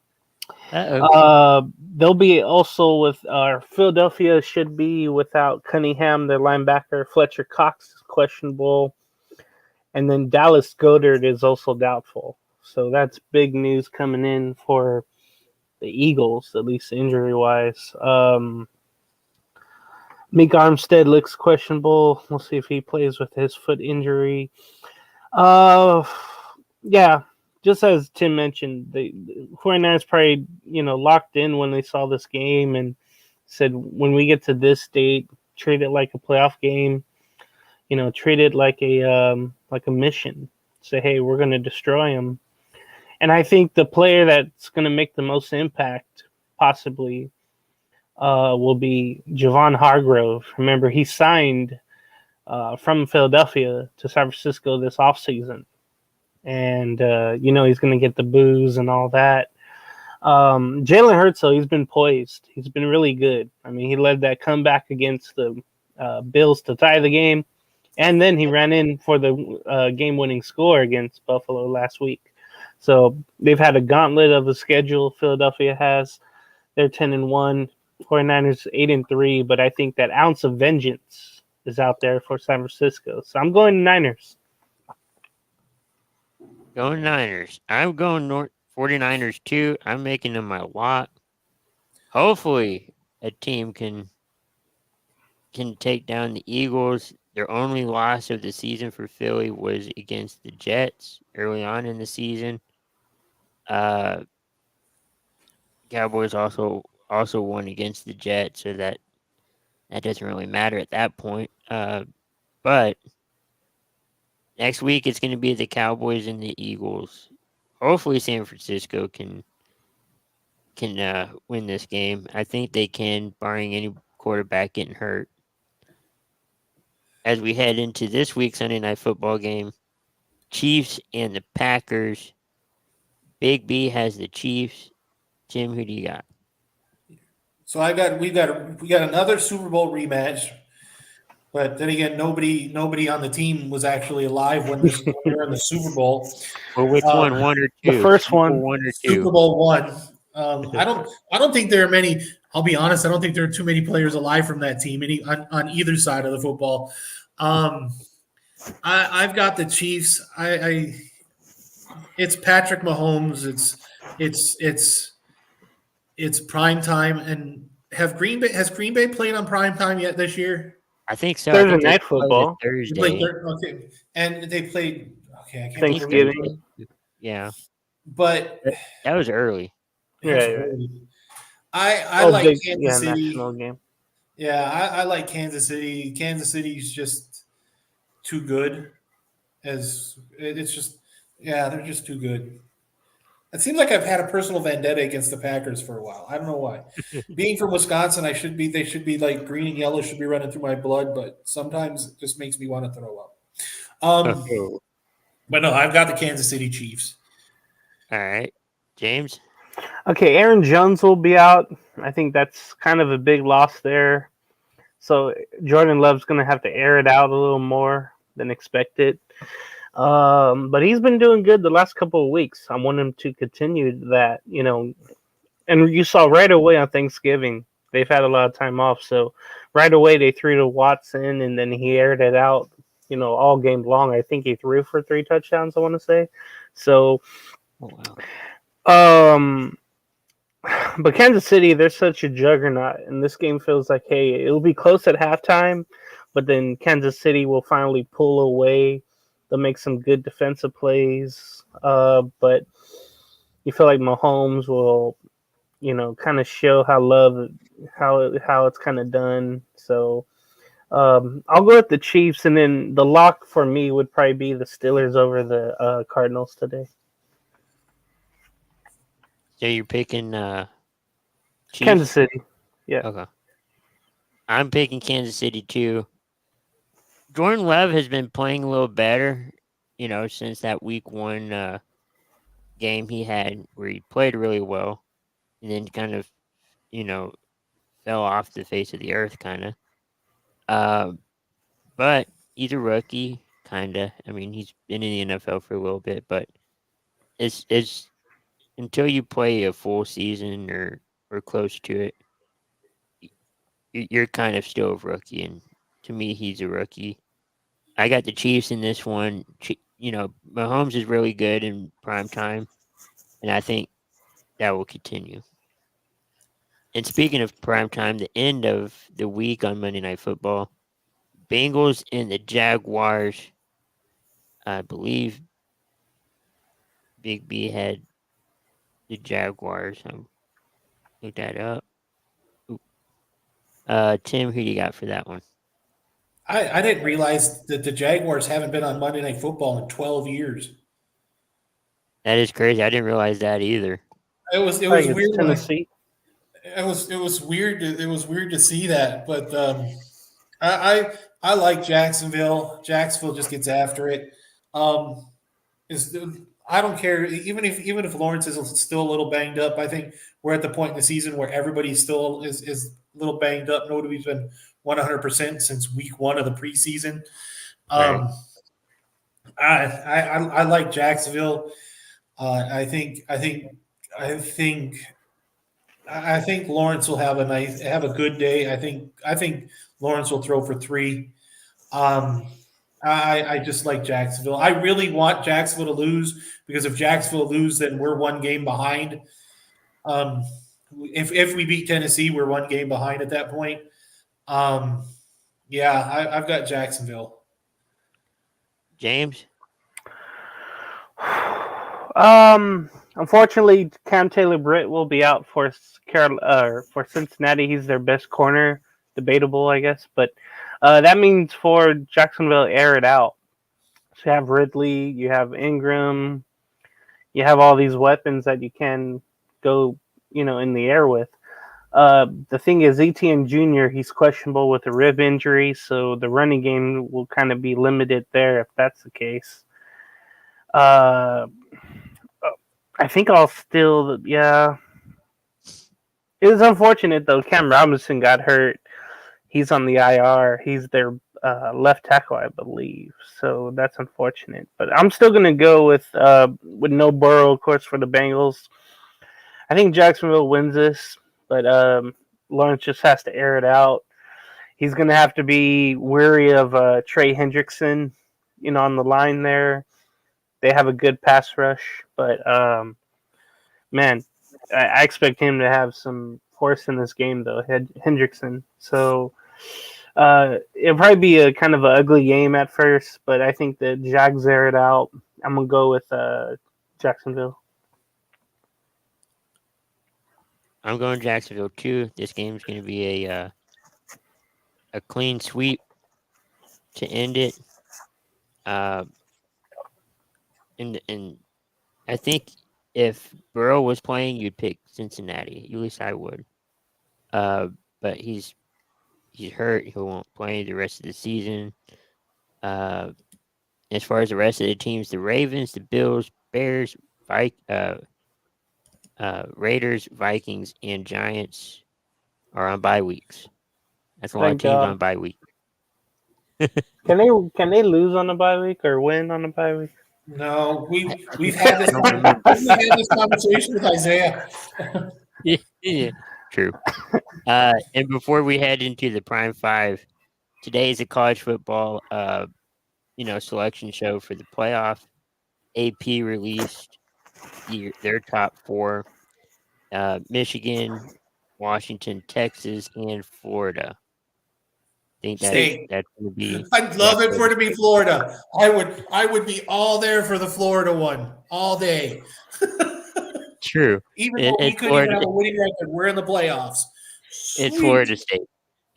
They'll be also with Philadelphia should be without Cunningham, their linebacker. Fletcher Cox is questionable, and then Dallas Goedert is also doubtful. So that's big news coming in for the Eagles, at least injury wise. Meek Armstead looks questionable. We'll see if he plays with his foot injury. Yeah, just as Tim mentioned, the 49ers probably, locked in when they saw this game and said, when we get to this date, treat it like a playoff game. Treat it like a mission. Say, hey, we're going to destroy them. And I think the player that's going to make the most impact, possibly, will be Javon Hargrove. Remember, he signed from Philadelphia to San Francisco this offseason. And, he's going to get the boos and all that. Jalen Hurts, though, he's been poised. He's been really good. I mean, he led that comeback against the Bills to tie the game. And then he ran in for the game-winning score against Buffalo last week. So they've had a gauntlet of a schedule. Philadelphia has. They're 10-1. 49ers 8-3. But I think that ounce of vengeance is out there for San Francisco. So I'm going Niners. Going Niners. I'm going 49ers too. I'm making them my lock. Hopefully a team can take down the Eagles. Their only loss of the season for Philly was against the Jets early on in the season. Cowboys also won against the Jets, so that doesn't really matter at that point. But next week it's going to be the Cowboys and the Eagles. Hopefully San Francisco can win this game. I think they can, barring any quarterback getting hurt. As we head into this week's Sunday Night Football game, Chiefs and the Packers. Big B has the Chiefs. Jim, who do you got? So we got another Super Bowl rematch, but then again, nobody on the team was actually alive when they were in the Super Bowl. Well, which one or two? The first one. One or two. Super Bowl one. I don't think there are many. I'll be honest. I don't think there are too many players alive from that team on either side of the football. I've got the Chiefs. It's Patrick Mahomes. It's prime time. And has Green Bay played on prime time yet this year? I think so. Thursday night football. Thursday. Okay, and they played. Okay, I can't Thanksgiving. Yeah, but that was early. Yeah. I like Kansas City. National game. Yeah, I like Kansas City. Kansas City's just too good. They're just too good. It seems like I've had a personal vendetta against the Packers for a while. I don't know why. Being from Wisconsin, they should be like green and yellow should be running through my blood, but sometimes it just makes me want to throw up. But no, I've got the Kansas City Chiefs. All right, James. Okay, Aaron Jones will be out. I think that's kind of a big loss there. So Jordan Love's going to have to air it out a little more than expected. But he's been doing good the last couple of weeks. I want him to continue that, And you saw right away on Thanksgiving, they've had a lot of time off. So right away they threw to Watson, and then he aired it out, all game long. I think he threw for 3 touchdowns, I want to say. So, Oh, wow. but Kansas City, they're such a juggernaut, and this game feels like, hey, it'll be close at halftime, but then Kansas City will finally pull away. They'll make some good defensive plays, but you feel like Mahomes will, kind of show how it's kind of done. So I'll go with the Chiefs, and then the lock for me would probably be the Steelers over the Cardinals today. So you're picking Chiefs? Kansas City. Yeah. Okay. I'm picking Kansas City too. Jordan Love has been playing a little better, since that week 1 game he had where he played really well and then kind of, fell off the face of the earth kind of. But he's a rookie, kind of. I mean, he's been in the NFL for a little bit, but it's until you play a full season or close to it, you're kind of still a rookie. And to me, he's a rookie. I got the Chiefs in this one. Mahomes is really good in prime time, and I think that will continue. And speaking of prime time, the end of the week on Monday Night Football, Bengals and the Jaguars. I believe Big B had the Jaguars. Look that up. Tim, who you got for that one? I didn't realize that the Jaguars haven't been on Monday Night Football in 12 years. That is crazy. I didn't realize that either. It was I think weird. it's Tennessee. It was weird. It was weird to see that, but I like Jacksonville. Jacksonville just gets after it. I don't care even if Lawrence is still a little banged up. I think we're at the point in the season where everybody still is a little banged up. Nobody's been 100% since week 1 of the preseason. Right. I like Jacksonville. I think Lawrence will have a good day. I think Lawrence will throw for 3. I just like Jacksonville. I really want Jacksonville to lose because if Jacksonville lose, then we're 1 game behind. If we beat Tennessee, we're 1 game behind at that point. I've got Jacksonville. James? Unfortunately, Cam Taylor-Britt will be out for Cincinnati. He's their best corner, debatable, I guess. But that means for Jacksonville, air it out. So you have Ridley, you have Ingram, you have all these weapons that you can go, in the air with. The thing is, Etienne Jr., he's questionable with a rib injury, so the running game will kind of be limited there if that's the case. I think I'll still, yeah. It was unfortunate, though. Cam Robinson got hurt. He's on the IR. He's their left tackle, I believe. So that's unfortunate. But I'm still going to go with no Burrow, of course, for the Bengals. I think Jacksonville wins this, but Lawrence just has to air it out. He's going to have to be wary of Trey Hendrickson, on the line there. They have a good pass rush, but man, I expect him to have some force in this game, though, Hendrickson. So it'll probably be a kind of an ugly game at first, but I think the Jags air it out. I'm gonna go with Jacksonville. I'm going Jacksonville too. This game's going to be a clean sweep to end it. And I think if Burrow was playing, you'd pick Cincinnati. At least I would. But he's hurt. He won't play the rest of the season. As far as the rest of the teams, the Ravens, the Bills, Bears, Raiders, Vikings, and Giants are on bye weeks. That's a lot of teams on bye week. Can they lose on a bye week or win on a bye week? No, we've had this conversation with Isaiah. Yeah, true. And before we head into the Prime 5, today is a college football selection show for the playoff. AP released their top four: Michigan, Washington, Texas, and Florida. I think State. that's going to be. I'd love it for it to be Florida. I would be all there for the Florida one all day. True. Even though we It's couldn't even Florida. have a winning record, we're in the playoffs. It's Sweet. Florida State.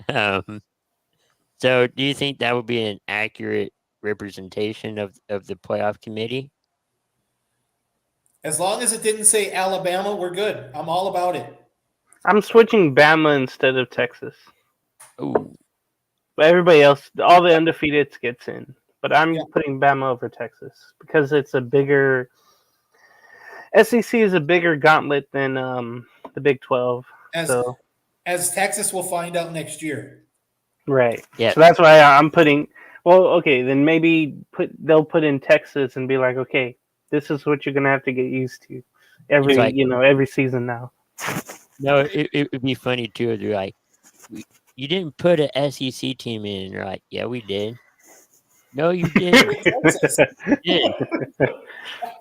So, do you think that would be an accurate representation of the playoff committee? As long as it didn't say Alabama, we're good. I'm all about it. I'm switching Bama instead of Texas. Oh, But everybody else, all the undefeateds gets in. But I'm Yeah. putting Bama over Texas because it's a bigger SEC is a bigger gauntlet than the Big 12. As Texas will find out next year. Right. Yeah. So that's why I'm putting. Well, okay, then maybe they'll put in Texas and be like, okay, this is what you're gonna have to get used to every season now. no, it would be funny too if they're like, you didn't put an SEC team in. And they're like, yeah, we did. No, you didn't. You did.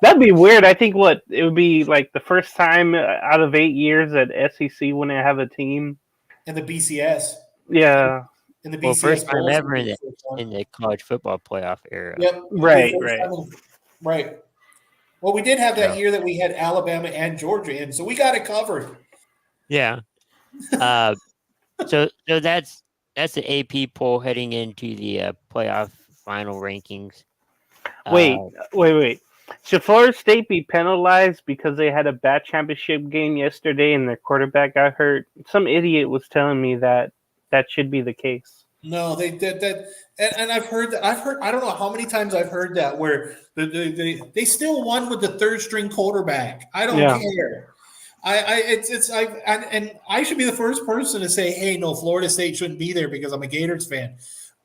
That'd be weird. I think it would be like the first time out of 8 years that SEC wouldn't have a team. In the BCS. Yeah. In the BCS. Well, first time Bowls, ever in the college football playoff era. Yep. Right. Right. Well, we did have that Yeah. year that we had Alabama and Georgia in, so we got it covered. Yeah. So that's the AP poll heading into the playoff final rankings. Wait. Should Florida State be penalized because they had a bad championship game yesterday and their quarterback got hurt? Some idiot was telling me that should be the case. No, they did that, and I've heard that. I don't know how many times I've heard that where they still won with the third string quarterback. I don't care. I should be the first person to say, hey, no, Florida State shouldn't be there because I'm a Gators fan.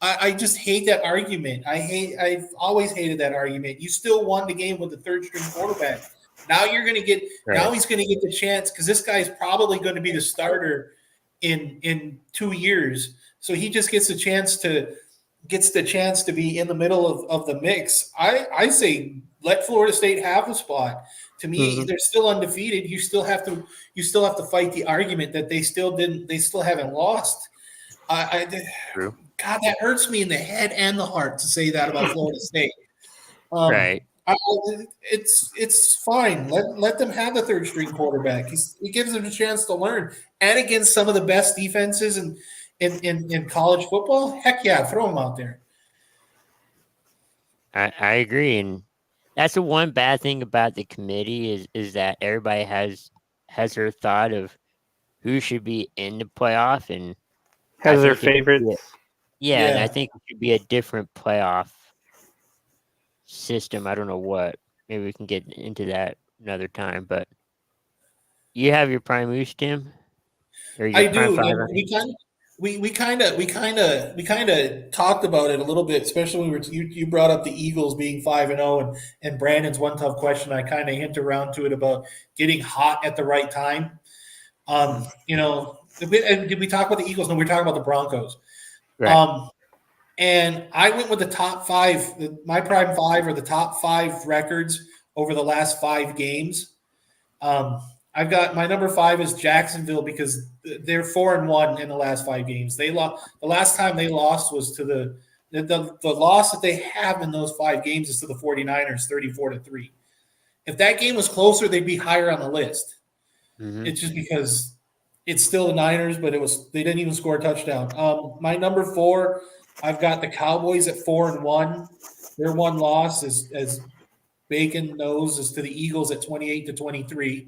I just hate that argument. I've always hated that argument. You still won the game with the third string quarterback. Now you're going to get. Right. Now he's going to get the chance because this guy's probably going to be the starter in 2 years. So he just gets the chance to be in the middle of the mix. I say let Florida State have the spot. To me, they're still undefeated. You still have to fight the argument that they still haven't lost. True. God, that hurts me in the head and the heart to say that about Florida State. Right. It's fine. Let them have the third string quarterback. He gives them a chance to learn. And against some of the best defenses in college football, heck yeah, throw him out there. I agree, and that's the one bad thing about the committee is that everybody has their thought of who should be in the playoff and Has their favorites. Yeah, and I think it should be a different playoff system. I don't know what. Maybe we can get into that another time. But you have your prime moose, Tim? I do. We kind of talked about it a little bit, especially when you brought up the Eagles being 5-0, and Brandon's one tough question. I kind of hint around to it about getting hot at the right time. Did we talk about the Eagles? No, we were talking about the Broncos. Right. And I went with the top five. My prime five are the top five records over the last 5 games. I've got my number 5 is Jacksonville because they're 4-1 in the last 5 games. They lost. The last time they lost was to the loss that they have in those 5 games is to the 49ers, 34-3. If that game was closer, they'd be higher on the list. Mm-hmm. It's just because it's still the Niners, but they didn't even score a touchdown. My number 4, I've got the Cowboys at 4-1. Their one loss is, as Bacon knows, is to the Eagles at 28-23.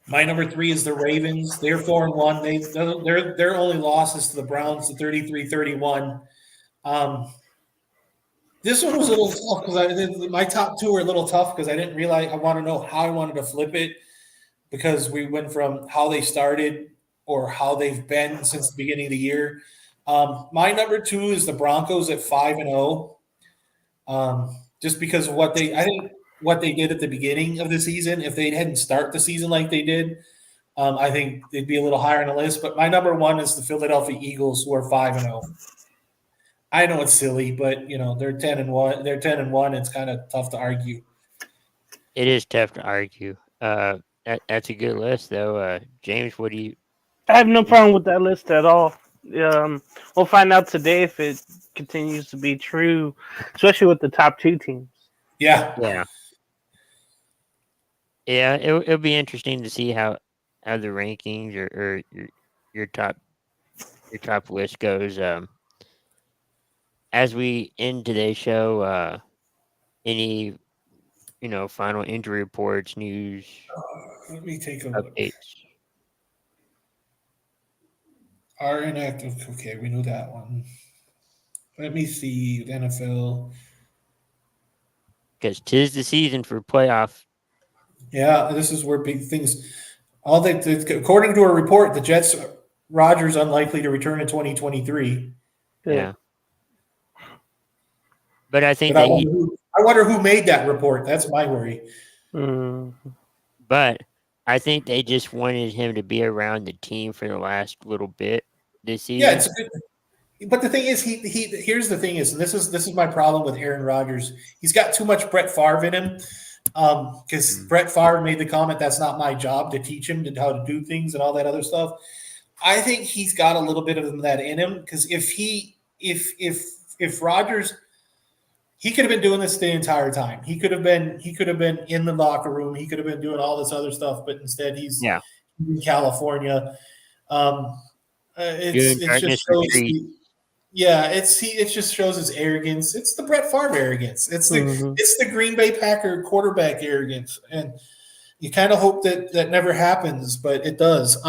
My number 3 is the Ravens. They're 4-1. Their only loss is to the Browns at 33-31. This one was a little tough because my top 2 are a little tough because I didn't realize I want to know how I wanted to flip it because we went from how they started or how they've been since the beginning of the year. My number 2 is the Broncos at 5-0. Just because of what they did at the beginning of the season. If they hadn't start the season like they did, I think they'd be a little higher on the list. But my number 1 is the Philadelphia Eagles, who are 5-0. I know it's silly, but they're 10-1. They're 10-1. It's kind of tough to argue. It is tough to argue. That's a good list, though. James, what do you? I have no problem with that list at all. We'll find out today if it continues to be true, especially with the top two teams. Yeah. Yeah. It'll be interesting to see how the rankings or your top list goes. As we end today's show, any final injury reports, news, Let me take a look. updates. Are inactive. Okay, we knew that one. Let me see NFL. Because 'tis the season for playoff. Yeah, this is where big things. According to a report, the Jets, Rodgers unlikely to return in 2023. Yeah. But I think But that I wonder who made that report. That's my worry. But I think they just wanted him to be around the team for the last little bit this season. Yeah, it's good. But the thing is, here's the thing is, and this is my problem with Aaron Rodgers. He's got too much Brett Favre in him. Because Brett Favre made the comment, that's not my job to teach him how to do things and all that other stuff. I think he's got a little bit of that in him, because if Rodgers, he could have been doing this the entire time. He could have been in the locker room. He could have been doing all this other stuff, but instead he's in California. It just shows. It just shows his arrogance. It's the Brett Favre arrogance. It's the Green Bay Packer quarterback arrogance, and you kind of hope that never happens, but it does.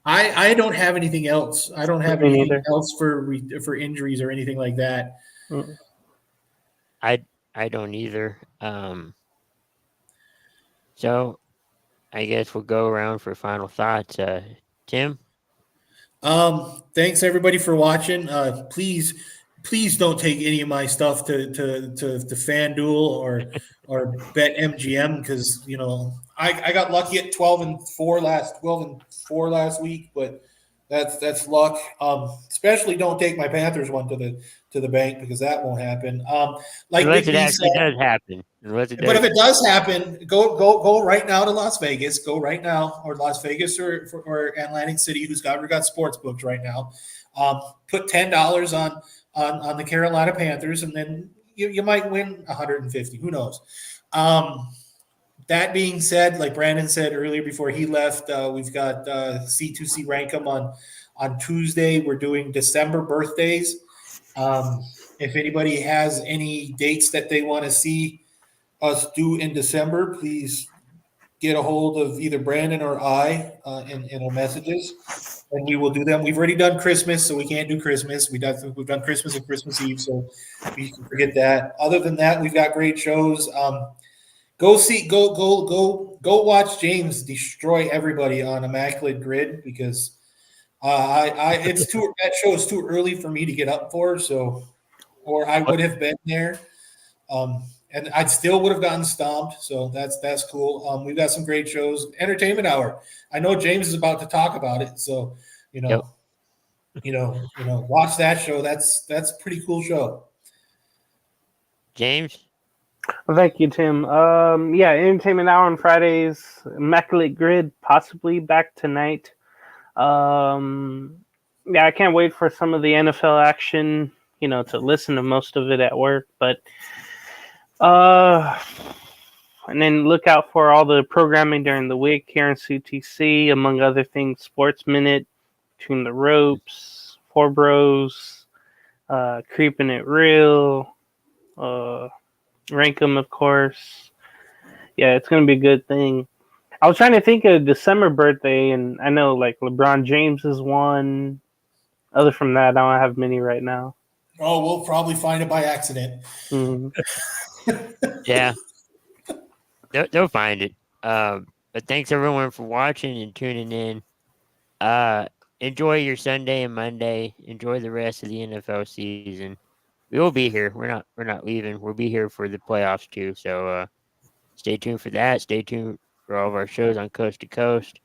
I don't have anything else. I don't have anything else for injuries or anything like that. I don't either. So I guess we'll go around for final thoughts. Tim? Thanks everybody for watching. Please don't take any of my stuff to FanDuel or Bet MGM, because I got lucky at 12-4 last week, but that's luck. Especially don't take my Panthers one to the bank, because that won't happen. Unless it actually does happen. But if it does happen, go right now to Las Vegas. Go right now, or Las Vegas or Atlantic City, who's got sports books right now. Put $10 on the Carolina Panthers, and then you might win 150. Who knows? That being said, like Brandon said earlier before he left, we've got C2C Rankum on Tuesday. We're doing December birthdays. If anybody has any dates that they want to see us do in December, please get a hold of either Brandon or I in our messages, and we will do them. We've already done Christmas, so we can't do Christmas. We've done Christmas and Christmas Eve, so we can forget that. Other than that, we've got great shows. Go watch James destroy everybody on Immaculate Grid, because that show is too early for me to get up for, or I would have been there. And I still would have gotten stomped, so that's cool. We've got some great shows. Entertainment Hour. I know James is about to talk about it, so watch that show. That's a pretty cool show. James? Well, thank you, Tim. Entertainment Hour on Fridays. Immaculate Grid possibly back tonight. I can't wait for some of the NFL action. To listen to most of it at work, but. And then look out for all the programming during the week here in CTC, among other things: Sports Minute, Between the Ropes, Four Bros, Creeping It Real, Rankum, of course. Yeah, it's going to be a good thing. I was trying to think of December birthday, and I know like LeBron James is one. Other from that, I don't have many right now. Oh, we'll probably find it by accident. Mm-hmm. Yeah, they'll find it. But thanks everyone for watching and tuning in. Enjoy your Sunday and Monday. Enjoy the rest of the NFL season. We will be here. We're not leaving. We'll be here for the playoffs too. So stay tuned for that. Stay tuned for all of our shows on Coast to Coast.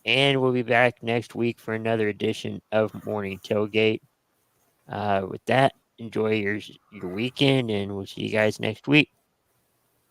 And we'll be back next week for another edition of Morning Tailgate. With that, enjoy your weekend, and we'll see you guys next week.